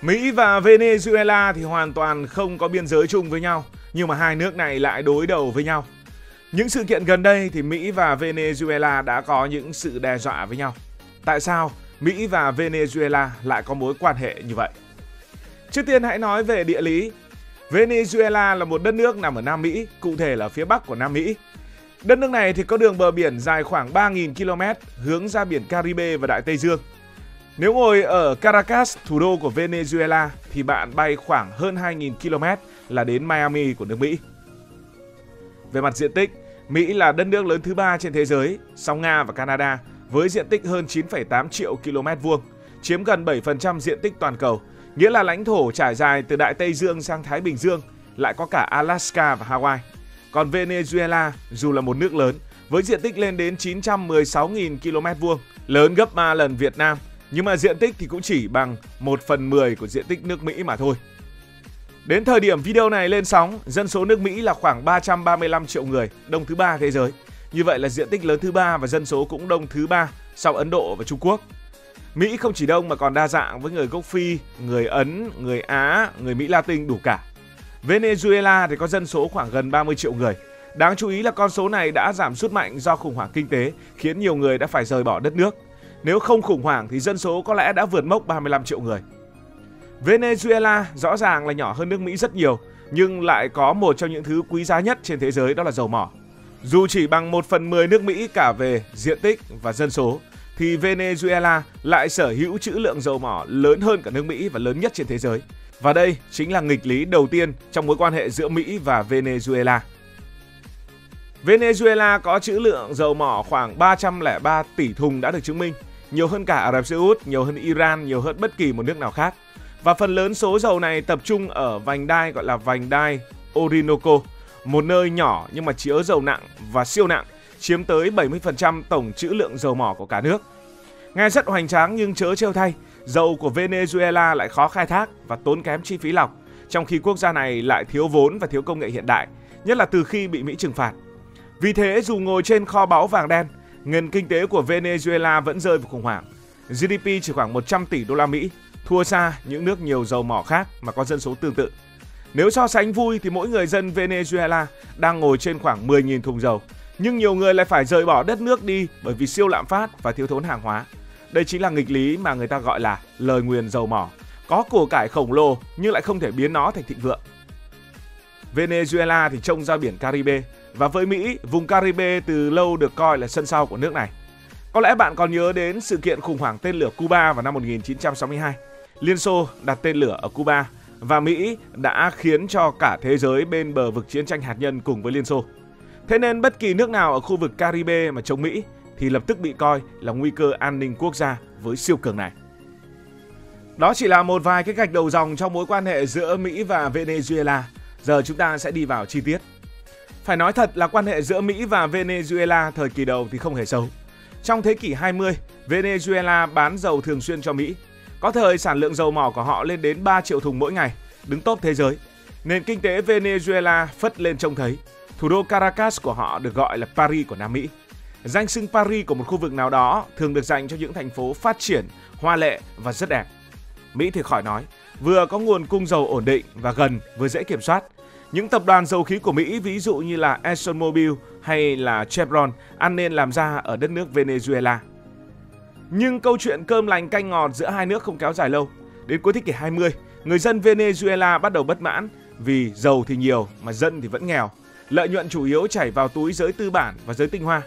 Mỹ và Venezuela thì hoàn toàn không có biên giới chung với nhau, nhưng mà hai nước này lại đối đầu với nhau. Những sự kiện gần đây thì Mỹ và Venezuela đã có những sự đe dọa với nhau. Tại sao Mỹ và Venezuela lại có mối quan hệ như vậy? Trước tiên hãy nói về địa lý. Venezuela là một đất nước nằm ở Nam Mỹ, cụ thể là phía bắc của Nam Mỹ. Đất nước này thì có đường bờ biển dài khoảng 3.000 km hướng ra biển Caribe và Đại Tây Dương. Nếu ngồi ở Caracas, thủ đô của Venezuela, thì bạn bay khoảng hơn 2.000 km là đến Miami của nước Mỹ. Về mặt diện tích, Mỹ là đất nước lớn thứ 3 trên thế giới, sau Nga và Canada, với diện tích hơn 9,8 triệu km vuông, chiếm gần 7% diện tích toàn cầu, nghĩa là lãnh thổ trải dài từ Đại Tây Dương sang Thái Bình Dương, lại có cả Alaska và Hawaii. Còn Venezuela, dù là một nước lớn, với diện tích lên đến 916.000 km vuông, lớn gấp 3 lần Việt Nam, nhưng mà diện tích thì cũng chỉ bằng 1/10 của diện tích nước Mỹ mà thôi. Đến thời điểm video này lên sóng, dân số nước Mỹ là khoảng 335 triệu người, đông thứ 3 thế giới. Như vậy là diện tích lớn thứ 3 và dân số cũng đông thứ 3 sau Ấn Độ và Trung Quốc. Mỹ không chỉ đông mà còn đa dạng với người gốc Phi, người Ấn, người Á, người Mỹ Latin đủ cả. Venezuela thì có dân số khoảng gần 30 triệu người. Đáng chú ý là con số này đã giảm sút mạnh do khủng hoảng kinh tế, khiến nhiều người đã phải rời bỏ đất nước. Nếu không khủng hoảng thì dân số có lẽ đã vượt mốc 35 triệu người. Venezuela rõ ràng là nhỏ hơn nước Mỹ rất nhiều, nhưng lại có một trong những thứ quý giá nhất trên thế giới, đó là dầu mỏ. Dù chỉ bằng 1/10 nước Mỹ cả về diện tích và dân số, thì Venezuela lại sở hữu trữ lượng dầu mỏ lớn hơn cả nước Mỹ và lớn nhất trên thế giới. Và đây chính là nghịch lý đầu tiên trong mối quan hệ giữa Mỹ và Venezuela. Venezuela có trữ lượng dầu mỏ khoảng 303 tỷ thùng đã được chứng minh, nhiều hơn cả Ả Rập Xê Út, nhiều hơn Iran, nhiều hơn bất kỳ một nước nào khác. Và phần lớn số dầu này tập trung ở vành đai gọi là vành đai Orinoco, một nơi nhỏ nhưng mà chứa dầu nặng và siêu nặng, chiếm tới 70% tổng trữ lượng dầu mỏ của cả nước. Nghe rất hoành tráng nhưng chớ trêu thay, dầu của Venezuela lại khó khai thác và tốn kém chi phí lọc, trong khi quốc gia này lại thiếu vốn và thiếu công nghệ hiện đại, nhất là từ khi bị Mỹ trừng phạt. Vì thế dù ngồi trên kho báu vàng đen, nền kinh tế của Venezuela vẫn rơi vào khủng hoảng. GDP chỉ khoảng 100 tỷ đô la Mỹ, thua xa những nước nhiều dầu mỏ khác mà có dân số tương tự. Nếu so sánh vui thì mỗi người dân Venezuela đang ngồi trên khoảng 10.000 thùng dầu, nhưng nhiều người lại phải rời bỏ đất nước đi bởi vì siêu lạm phát và thiếu thốn hàng hóa. Đây chính là nghịch lý mà người ta gọi là lời nguyền dầu mỏ. Có của cải khổng lồ nhưng lại không thể biến nó thành thịnh vượng. Venezuela thì trông ra biển Caribe, và với Mỹ, vùng Caribe từ lâu được coi là sân sau của nước này. Có lẽ bạn còn nhớ đến sự kiện khủng hoảng tên lửa Cuba vào năm 1962. Liên Xô đặt tên lửa ở Cuba và Mỹ đã khiến cho cả thế giới bên bờ vực chiến tranh hạt nhân cùng với Liên Xô. Thế nên bất kỳ nước nào ở khu vực Caribe mà chống Mỹ thì lập tức bị coi là nguy cơ an ninh quốc gia với siêu cường này. Đó chỉ là một vài cái gạch đầu dòng trong mối quan hệ giữa Mỹ và Venezuela. Giờ chúng ta sẽ đi vào chi tiết. Phải nói thật là quan hệ giữa Mỹ và Venezuela thời kỳ đầu thì không hề xấu. Trong thế kỷ 20, Venezuela bán dầu thường xuyên cho Mỹ. Có thời sản lượng dầu mỏ của họ lên đến 3 triệu thùng mỗi ngày, đứng top thế giới. Nền kinh tế Venezuela phất lên trông thấy. Thủ đô Caracas của họ được gọi là Paris của Nam Mỹ. Danh xưng Paris của một khu vực nào đó thường được dành cho những thành phố phát triển, hoa lệ và rất đẹp. Mỹ thì khỏi nói, vừa có nguồn cung dầu ổn định và gần, vừa dễ kiểm soát. Những tập đoàn dầu khí của Mỹ ví dụ như là ExxonMobil hay là Chevron ăn nên làm ra ở đất nước Venezuela. Nhưng câu chuyện cơm lành canh ngọt giữa hai nước không kéo dài lâu. Đến cuối thế kỷ 20, người dân Venezuela bắt đầu bất mãn vì dầu thì nhiều mà dân thì vẫn nghèo. Lợi nhuận chủ yếu chảy vào túi giới tư bản và giới tinh hoa.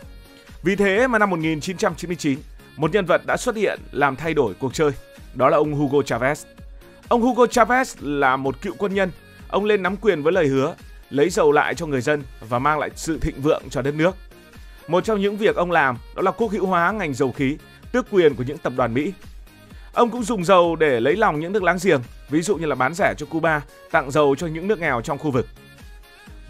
Vì thế mà năm 1999, một nhân vật đã xuất hiện làm thay đổi cuộc chơi. Đó là ông Hugo Chavez. Ông Hugo Chavez là một cựu quân nhân. Ông lên nắm quyền với lời hứa lấy dầu lại cho người dân và mang lại sự thịnh vượng cho đất nước. Một trong những việc ông làm đó là quốc hữu hóa ngành dầu khí, tước quyền của những tập đoàn Mỹ. Ông cũng dùng dầu để lấy lòng những nước láng giềng, ví dụ như là bán rẻ cho Cuba, tặng dầu cho những nước nghèo trong khu vực.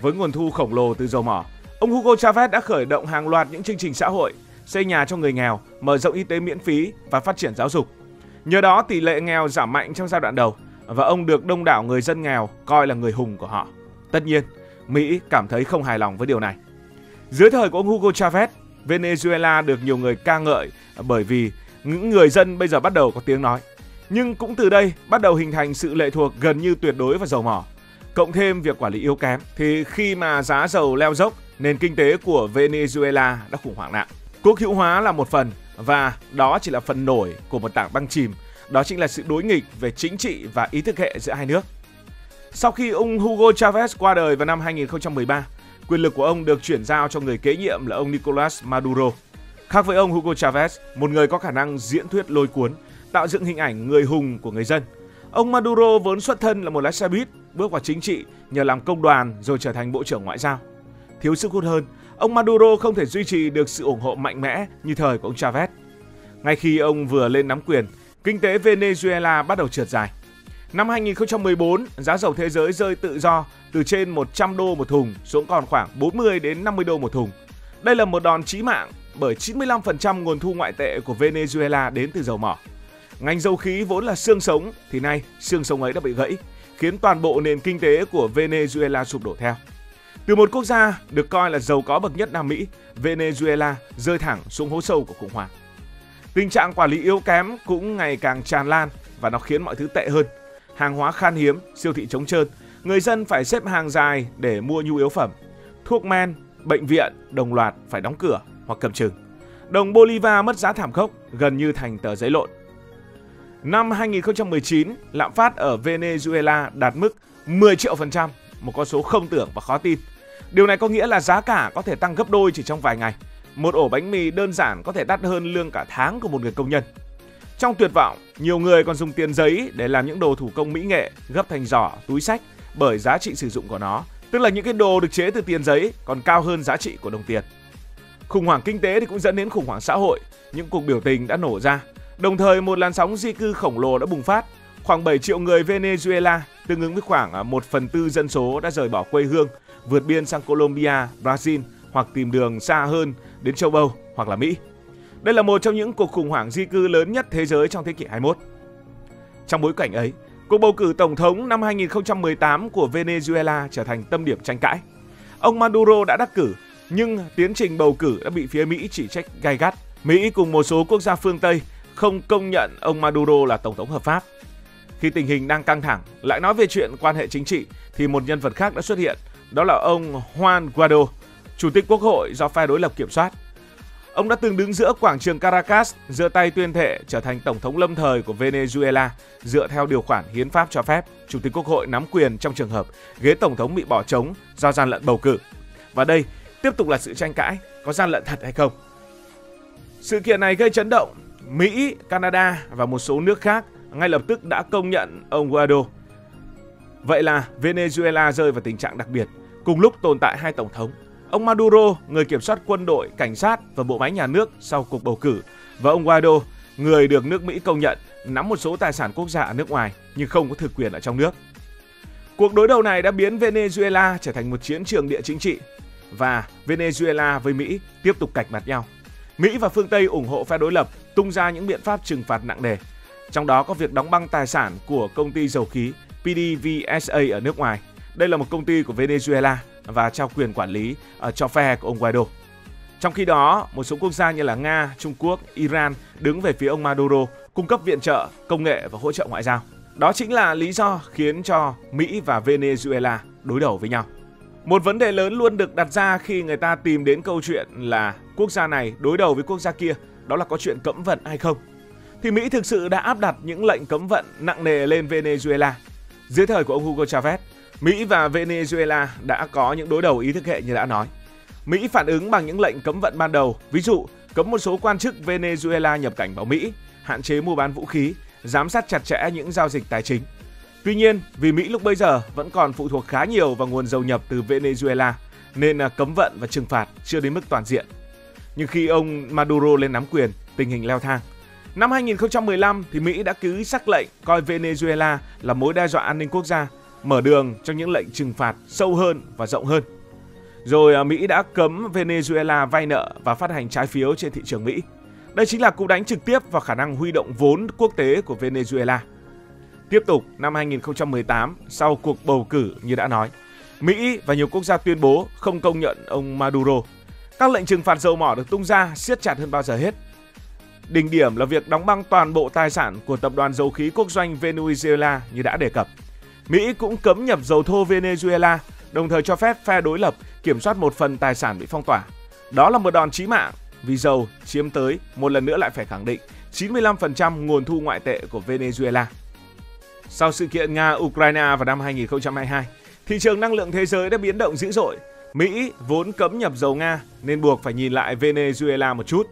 Với nguồn thu khổng lồ từ dầu mỏ, ông Hugo Chavez đã khởi động hàng loạt những chương trình xã hội, xây nhà cho người nghèo, mở rộng y tế miễn phí và phát triển giáo dục. Nhờ đó tỷ lệ nghèo giảm mạnh trong giai đoạn đầu và ông được đông đảo người dân nghèo coi là người hùng của họ. Tất nhiên, Mỹ cảm thấy không hài lòng với điều này. Dưới thời của ông Hugo Chavez, Venezuela được nhiều người ca ngợi bởi vì những người dân bây giờ bắt đầu có tiếng nói. Nhưng cũng từ đây bắt đầu hình thành sự lệ thuộc gần như tuyệt đối vào dầu mỏ. Cộng thêm việc quản lý yếu kém thì khi mà giá dầu leo dốc, nền kinh tế của Venezuela đã khủng hoảng nặng. Quốc hữu hóa là một phần và đó chỉ là phần nổi của một tảng băng chìm. Đó chính là sự đối nghịch về chính trị và ý thức hệ giữa hai nước. Sau khi ông Hugo Chavez qua đời vào năm 2013, quyền lực của ông được chuyển giao cho người kế nhiệm là ông Nicolas Maduro. Khác với ông Hugo Chavez, một người có khả năng diễn thuyết lôi cuốn, tạo dựng hình ảnh người hùng của người dân, ông Maduro vốn xuất thân là một lái xe buýt, bước vào chính trị nhờ làm công đoàn rồi trở thành bộ trưởng ngoại giao. Thiếu sức hút hơn, ông Maduro không thể duy trì được sự ủng hộ mạnh mẽ như thời của ông Chavez. Ngay khi ông vừa lên nắm quyền, kinh tế Venezuela bắt đầu trượt dài. Năm 2014, giá dầu thế giới rơi tự do từ trên 100 đô một thùng xuống còn khoảng 40 đến 50 đô một thùng. Đây là một đòn chí mạng bởi 95% nguồn thu ngoại tệ của Venezuela đến từ dầu mỏ. Ngành dầu khí vốn là xương sống thì nay xương sống ấy đã bị gãy, khiến toàn bộ nền kinh tế của Venezuela sụp đổ theo. Từ một quốc gia được coi là giàu có bậc nhất Nam Mỹ, Venezuela rơi thẳng xuống hố sâu của khủng hoảng. Tình trạng quản lý yếu kém cũng ngày càng tràn lan và nó khiến mọi thứ tệ hơn. Hàng hóa khan hiếm, siêu thị trống trơn, người dân phải xếp hàng dài để mua nhu yếu phẩm. Thuốc men, bệnh viện đồng loạt phải đóng cửa hoặc cầm chừng. Đồng Bolivar mất giá thảm khốc, gần như thành tờ giấy lộn. Năm 2019, lạm phát ở Venezuela đạt mức 10 triệu %, một con số không tưởng và khó tin. Điều này có nghĩa là giá cả có thể tăng gấp đôi chỉ trong vài ngày. Một ổ bánh mì đơn giản có thể đắt hơn lương cả tháng của một người công nhân. Trong tuyệt vọng, nhiều người còn dùng tiền giấy để làm những đồ thủ công mỹ nghệ, gấp thành giỏ, túi xách bởi giá trị sử dụng của nó, tức là những cái đồ được chế từ tiền giấy còn cao hơn giá trị của đồng tiền. Khủng hoảng kinh tế thì cũng dẫn đến khủng hoảng xã hội, những cuộc biểu tình đã nổ ra. Đồng thời một làn sóng di cư khổng lồ đã bùng phát, khoảng 7 triệu người Venezuela, tương ứng với khoảng 1/4 dân số đã rời bỏ quê hương, vượt biên sang Colombia, Brazil hoặc tìm đường xa hơn đến châu Âu hoặc là Mỹ. Đây là một trong những cuộc khủng hoảng di cư lớn nhất thế giới trong thế kỷ 21. Trong bối cảnh ấy, cuộc bầu cử tổng thống năm 2018 của Venezuela trở thành tâm điểm tranh cãi. Ông Maduro đã đắc cử, nhưng tiến trình bầu cử đã bị phía Mỹ chỉ trích gay gắt. Mỹ cùng một số quốc gia phương Tây không công nhận ông Maduro là tổng thống hợp pháp. Khi tình hình đang căng thẳng, lại nói về chuyện quan hệ chính trị, thì một nhân vật khác đã xuất hiện, đó là ông Juan Guaido, chủ tịch quốc hội do phe đối lập kiểm soát. Ông đã từng đứng giữa quảng trường Caracas, giơ tay tuyên thệ trở thành tổng thống lâm thời của Venezuela dựa theo điều khoản hiến pháp cho phép chủ tịch quốc hội nắm quyền trong trường hợp ghế tổng thống bị bỏ trống do gian lận bầu cử. Và đây tiếp tục là sự tranh cãi, có gian lận thật hay không. Sự kiện này gây chấn động. Mỹ, Canada và một số nước khác ngay lập tức đã công nhận ông Guaido. Vậy là Venezuela rơi vào tình trạng đặc biệt, cùng lúc tồn tại hai tổng thống. Ông Maduro, người kiểm soát quân đội, cảnh sát và bộ máy nhà nước sau cuộc bầu cử, và ông Guaido, người được nước Mỹ công nhận nắm một số tài sản quốc gia ở nước ngoài nhưng không có thực quyền ở trong nước. Cuộc đối đầu này đã biến Venezuela trở thành một chiến trường địa chính trị và Venezuela với Mỹ tiếp tục cạch mặt nhau. Mỹ và phương Tây ủng hộ phe đối lập tung ra những biện pháp trừng phạt nặng nề, trong đó có việc đóng băng tài sản của công ty dầu khí PDVSA ở nước ngoài. Đây là một công ty của Venezuela và trao quyền quản lý cho phe của ông Guaido. Trong khi đó, một số quốc gia như là Nga, Trung Quốc, Iran đứng về phía ông Maduro, cung cấp viện trợ, công nghệ và hỗ trợ ngoại giao. Đó chính là lý do khiến cho Mỹ và Venezuela đối đầu với nhau. Một vấn đề lớn luôn được đặt ra khi người ta tìm đến câu chuyện là quốc gia này đối đầu với quốc gia kia, đó là có chuyện cấm vận hay không. Thì Mỹ thực sự đã áp đặt những lệnh cấm vận nặng nề lên Venezuela. Dưới thời của ông Hugo Chavez, Mỹ và Venezuela đã có những đối đầu ý thức hệ như đã nói. Mỹ phản ứng bằng những lệnh cấm vận ban đầu, ví dụ cấm một số quan chức Venezuela nhập cảnh vào Mỹ, hạn chế mua bán vũ khí, giám sát chặt chẽ những giao dịch tài chính. Tuy nhiên, vì Mỹ lúc bấy giờ vẫn còn phụ thuộc khá nhiều vào nguồn dầu nhập từ Venezuela, nên cấm vận và trừng phạt chưa đến mức toàn diện. Nhưng khi ông Maduro lên nắm quyền, tình hình leo thang. Năm 2015 thì Mỹ đã ký sắc lệnh coi Venezuela là mối đe dọa an ninh quốc gia, mở đường cho những lệnh trừng phạt sâu hơn và rộng hơn. Rồi Mỹ đã cấm Venezuela vay nợ và phát hành trái phiếu trên thị trường Mỹ. Đây chính là cú đánh trực tiếp vào khả năng huy động vốn quốc tế của Venezuela. Tiếp tục, năm 2018, sau cuộc bầu cử như đã nói, Mỹ và nhiều quốc gia tuyên bố không công nhận ông Maduro. Các lệnh trừng phạt dầu mỏ được tung ra siết chặt hơn bao giờ hết. Đỉnh điểm là việc đóng băng toàn bộ tài sản của tập đoàn dầu khí quốc doanh Venezuela như đã đề cập. Mỹ cũng cấm nhập dầu thô Venezuela, đồng thời cho phép phe đối lập kiểm soát một phần tài sản bị phong tỏa. Đó là một đòn chí mạng vì dầu chiếm tới, một lần nữa lại phải khẳng định, 95% nguồn thu ngoại tệ của Venezuela. Sau sự kiện Nga-Ukraine vào năm 2022, thị trường năng lượng thế giới đã biến động dữ dội. Mỹ vốn cấm nhập dầu Nga nên buộc phải nhìn lại Venezuela một chút.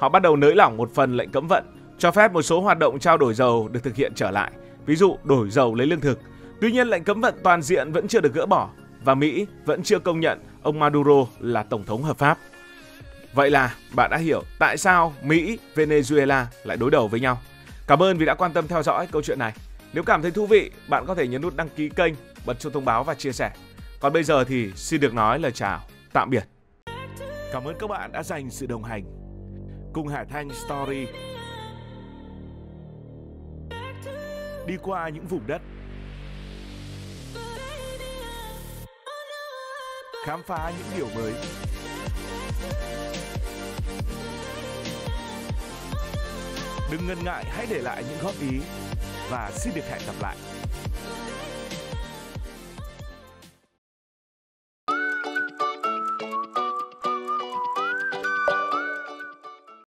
Họ bắt đầu nới lỏng một phần lệnh cấm vận, cho phép một số hoạt động trao đổi dầu được thực hiện trở lại, ví dụ đổi dầu lấy lương thực. Tuy nhiên, lệnh cấm vận toàn diện vẫn chưa được gỡ bỏ và Mỹ vẫn chưa công nhận ông Maduro là tổng thống hợp pháp. Vậy là bạn đã hiểu tại sao Mỹ, Venezuela lại đối đầu với nhau. Cảm ơn vì đã quan tâm theo dõi câu chuyện này. Nếu cảm thấy thú vị, bạn có thể nhấn nút đăng ký kênh, bật chuông thông báo và chia sẻ. Còn bây giờ thì xin được nói lời chào, tạm biệt. Cảm ơn các bạn đã dành sự đồng hành cùng Hải Thanh Story. Đi qua những vùng đất, khám phá những điều mới. Đừng ngần ngại, hãy để lại những góp ý và xin được hẹn gặp lại.